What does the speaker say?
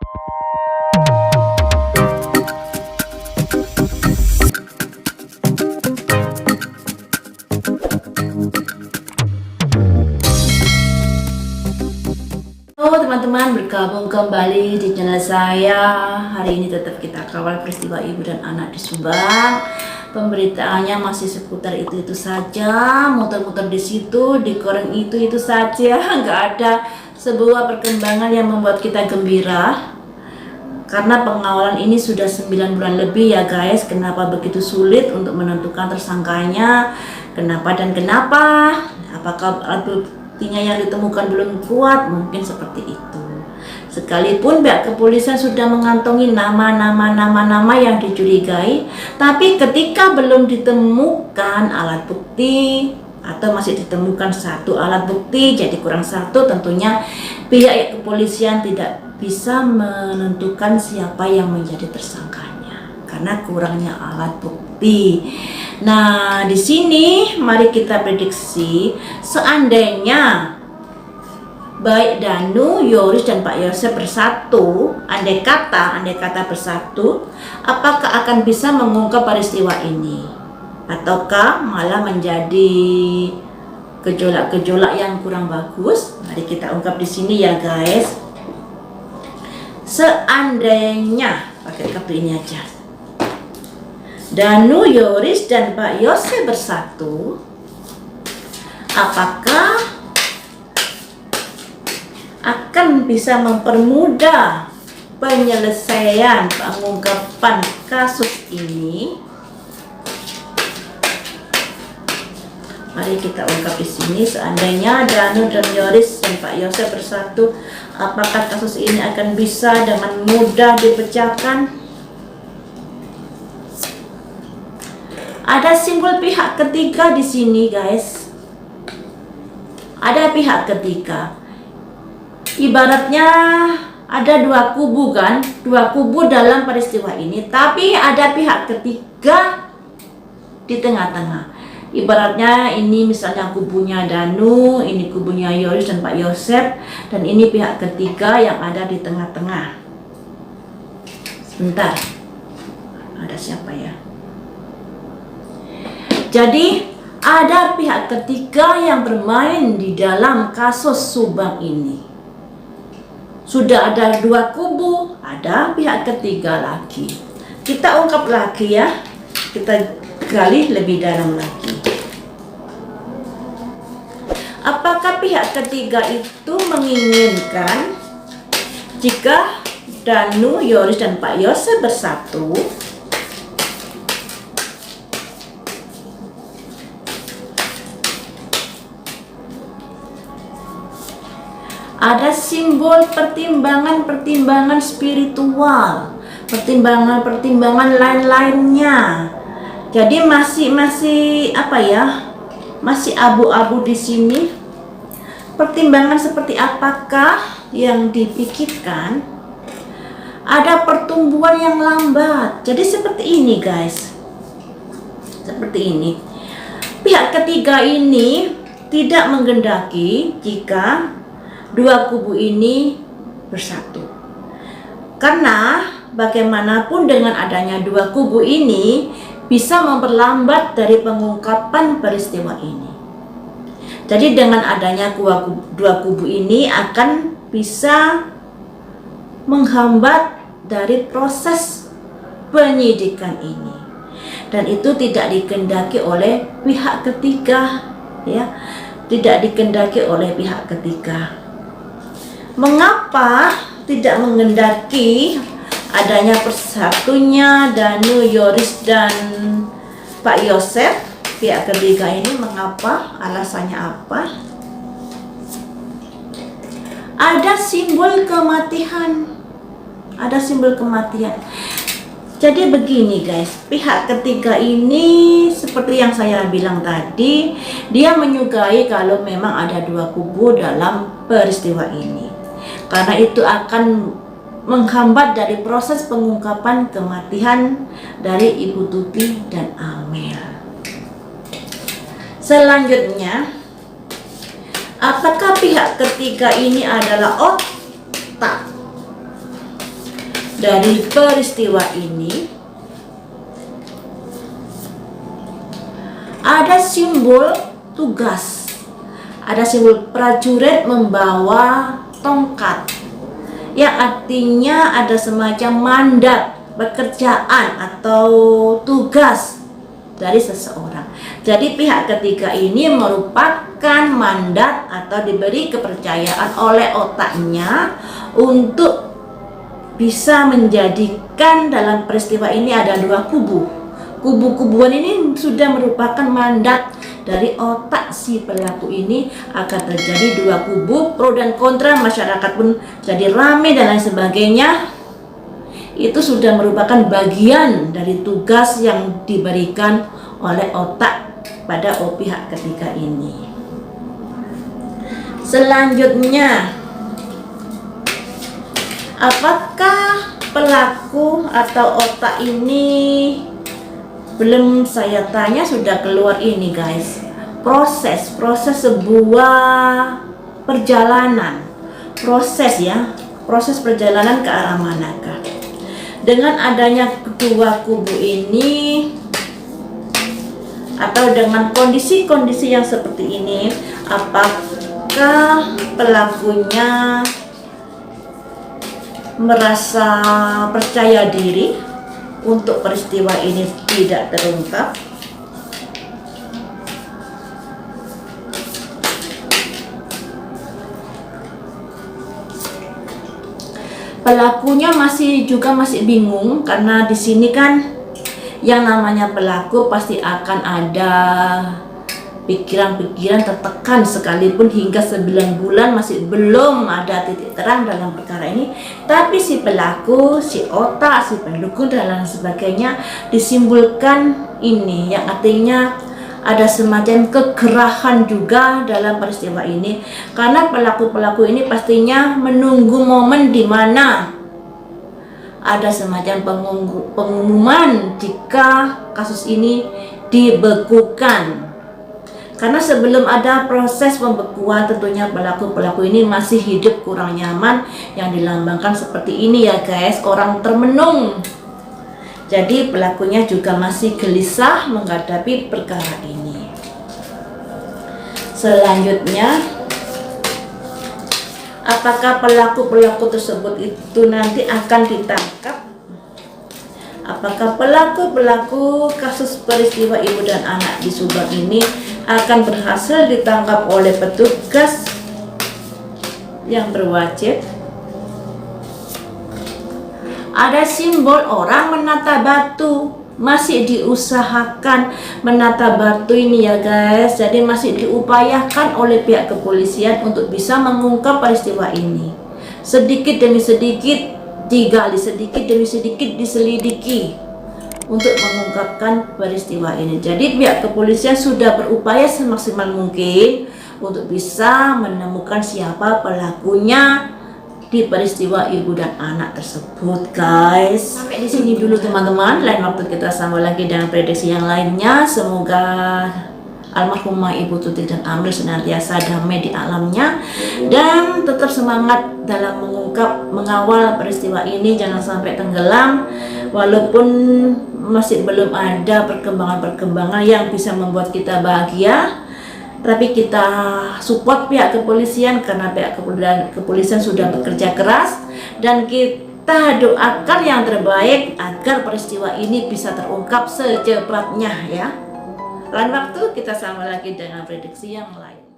Halo teman-teman, bergabung kembali di channel saya. Hari ini tetap kita kawal peristiwa ibu dan anak di Subang. Pemberitaannya masih seputar itu saja, muter-muter di situ, di koran itu saja. Nggak ada sebuah perkembangan yang membuat kita gembira. Karena pengawalan ini sudah 9 bulan lebih ya guys. Kenapa begitu sulit untuk menentukan tersangkanya? Kenapa dan kenapa? Apakah alat buktinya yang ditemukan belum kuat? Mungkin seperti itu. Sekalipun pihak kepolisian sudah mengantongi nama yang dicurigai, tapi ketika belum ditemukan alat bukti atau masih ditemukan satu alat bukti jadi kurang satu, tentunya pihak kepolisian tidak bisa menentukan siapa yang menjadi tersangkanya karena kurangnya alat bukti. Nah, di sini mari kita prediksi seandainya baik Danu, Yoris dan Pak Yosef bersatu, andai kata bersatu, apakah akan bisa mengungkap peristiwa ini? Ataukah malah menjadi gejolak-gejolak yang kurang bagus? Mari kita ungkap di sini ya guys. Seandainya, pakai kartu ini aja, Danu, Yoris dan Pak Yosef bersatu, apakah akan bisa mempermudah penyelesaian pengungkapan kasus ini? Mari kita ungkap di sini. Seandainya Danu dan Yoris dan Pak Yosef bersatu, apakah kasus ini akan bisa dengan mudah dipecahkan? Ada simbol pihak ketiga di sini, guys. Ada pihak ketiga. Ibaratnya ada dua kubu kan, dua kubu dalam peristiwa ini, tapi ada pihak ketiga di tengah-tengah. Ibaratnya ini misalnya kubunya Danu, ini kubunya Yoris dan Pak Yosef, dan ini pihak ketiga yang ada di tengah-tengah. Sebentar, ada siapa ya? Jadi ada pihak ketiga yang bermain di dalam kasus Subang ini. Sudah ada dua kubu, ada pihak ketiga lagi. Kita ungkap lagi ya, kita gali lebih dalam lagi. Apakah pihak ketiga itu menginginkan jika Danu, Yoris dan Pak Yosef bersatu, ada simbol pertimbangan spiritual, pertimbangan lain-lainnya. Jadi masih apa ya? Masih abu-abu di sini. Pertimbangan seperti apakah yang dipikirkan? Ada pertumbuhan yang lambat. Jadi seperti ini, guys. Seperti ini. Pihak ketiga ini tidak menggendaki jika dua kubu ini bersatu. Karena bagaimanapun dengan adanya dua kubu ini bisa memperlambat dari pengungkapan peristiwa ini. Jadi dengan adanya dua kubu ini akan bisa menghambat dari proses penyidikan ini. Dan itu tidak dikehendaki oleh pihak ketiga, ya. Tidak dikehendaki oleh pihak ketiga. Mengapa tidak menghendaki adanya persatunya Danu, Yoris dan Pak Yosef? Pihak ketiga ini mengapa? Alasannya apa? Ada simbol kematian. Ada simbol kematian. Jadi begini guys, pihak ketiga ini seperti yang saya bilang tadi, dia menyukai kalau memang ada dua kubu dalam peristiwa ini. Karena itu akan menghambat dari proses pengungkapan kematian dari Ibu Tuti dan Amel. Selanjutnya, apakah pihak ketiga ini adalah otak dari peristiwa ini, ada simbol tugas, ada simbol prajurit membawa tongkat, yang artinya ada semacam mandat pekerjaan atau tugas dari seseorang. Jadi pihak ketiga ini merupakan mandat atau diberi kepercayaan oleh otaknya untuk bisa menjadikan dalam peristiwa ini ada dua kubu. Kubu-kubuan ini sudah merupakan mandat dari otak si pelaku ini, akan terjadi dua kubu, pro dan kontra, masyarakat pun jadi ramai dan lain sebagainya. Itu sudah merupakan bagian dari tugas yang diberikan oleh otak pada pihak ketiga ini. Selanjutnya, apakah pelaku atau otak ini, belum saya tanya sudah keluar ini guys, proses sebuah perjalanan, proses perjalanan ke arah manakah. Dengan adanya kedua kubu ini atau dengan kondisi-kondisi yang seperti ini, apakah pelakunya merasa percaya diri untuk peristiwa ini tidak terungkap? Pelakunya masih bingung, karena di sini kan yang namanya pelaku pasti akan ada pikiran-pikiran tertekan, sekalipun hingga 9 bulan masih belum ada titik terang dalam perkara ini. Tapi si pelaku, si otak, si pendukung dan lain sebagainya disimbolkan ini, yang artinya ada semacam kegerahan juga dalam peristiwa ini, karena pelaku-pelaku ini pastinya menunggu momen di mana ada semacam pengumuman jika kasus ini dibekukan. Karena sebelum ada proses pembekuan, tentunya pelaku-pelaku ini masih hidup kurang nyaman, yang dilambangkan seperti ini ya guys, orang termenung. Jadi pelakunya juga masih gelisah menghadapi perkara ini. Selanjutnya, apakah pelaku-pelaku tersebut itu nanti akan ditangkap? Apakah pelaku-pelaku kasus peristiwa ibu dan anak di Subang ini akan berhasil ditangkap oleh petugas yang berwajib? Ada simbol orang menata batu, masih diusahakan menata batu ini ya guys. Jadi masih diupayakan oleh pihak kepolisian untuk bisa mengungkap peristiwa ini. Sedikit demi sedikit digali, sedikit demi sedikit diselidiki untuk mengungkapkan peristiwa ini. Jadi pihak kepolisian sudah berupaya semaksimal mungkin untuk bisa menemukan siapa pelakunya di peristiwa ibu dan anak tersebut guys. Sampai di sini dulu teman-teman, lain waktu kita sambung lagi dengan prediksi yang lainnya. Semoga almarhumah Ibu Tuti dan Amril senantiasa damai di alamnya dan tetap semangat dalam mengawal peristiwa ini, jangan sampai tenggelam. Walaupun masih belum ada perkembangan-perkembangan yang bisa membuat kita bahagia, tapi kita support pihak kepolisian karena pihak kepolisian sudah bekerja keras, dan kita doakan yang terbaik agar peristiwa ini bisa terungkap secepatnya ya. Lain waktu kita sama lagi dengan prediksi yang lain.